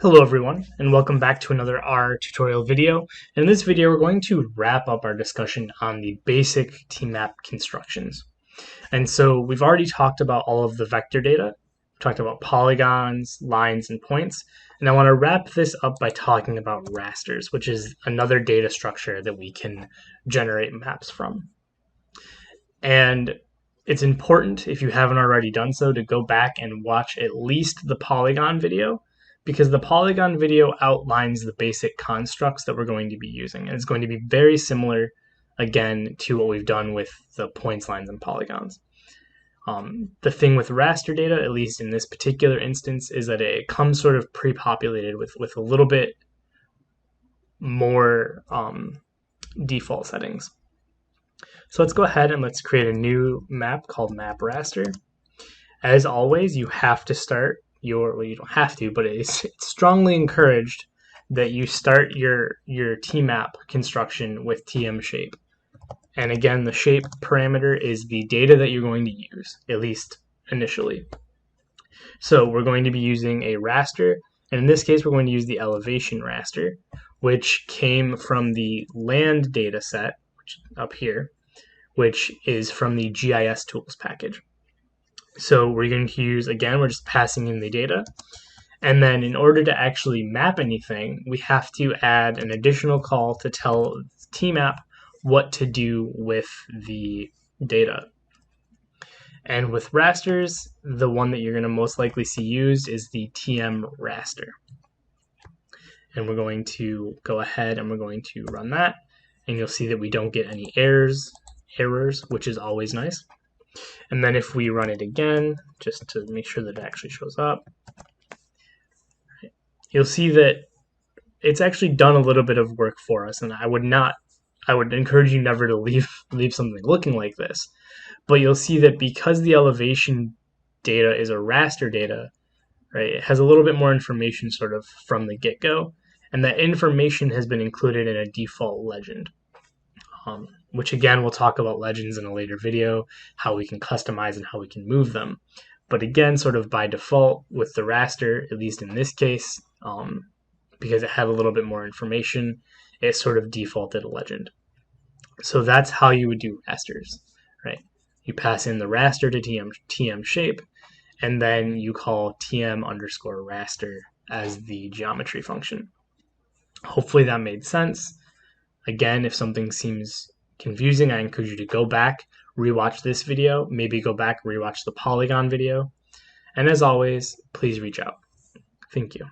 Hello everyone, and welcome back to another R tutorial video. In this video, we're going to wrap up our discussion on the basic tmap constructions. And so we've already talked about all of the vector data, talked about polygons, lines, and points, and I want to wrap this up by talking about rasters, which is another data structure that we can generate maps from. And it's important, if you haven't already done so, to go back and watch at least the polygon video, because the polygon video outlines the basic constructs that we're going to be using. And it's going to be very similar, again, to what we've done with the points, lines, and polygons. The thing with raster data, at least in this particular instance, is that it comes sort of pre-populated with a little bit more default settings. So let's go ahead and let's create a new map called map raster. As always, you have to start well, you don't have to, but it's strongly encouraged that you start your tmap construction with tm shape. And again, the shape parameter is the data that you're going to use, at least initially. So we're going to be using a raster, and in this case, we're going to use the elevation raster, which came from the land data set, which up here, which is from the GIS tools package. So we're going to use, again, we're just passing in the data. And then in order to actually map anything, we have to add an additional call to tell tmap what to do with the data. And with rasters, the one that you're going to most likely see used is the tm raster. And we're going to go ahead and we're going to run that. And you'll see that we don't get any errors, which is always nice. And then if we run it again, just to make sure that it actually shows up, you'll see that it's actually done a little bit of work for us. And I would encourage you never to leave something looking like this. But you'll see that because the elevation data is a raster data, right, it has a little bit more information sort of from the get-go. And that information has been included in a default legend. Which again, we'll talk about legends in a later video, how we can customize and how we can move them. But again, sort of by default with the raster, at least in this case, because it had a little bit more information, it sort of defaulted a legend. So that's how you would do rasters, right? You pass in the raster to tm shape, and then you call tm underscore raster as the geometry function. Hopefully that made sense. Again, if something seems confusing, I encourage you to go back, rewatch this video, maybe go back, rewatch the polygon video. And as always, please reach out. Thank you.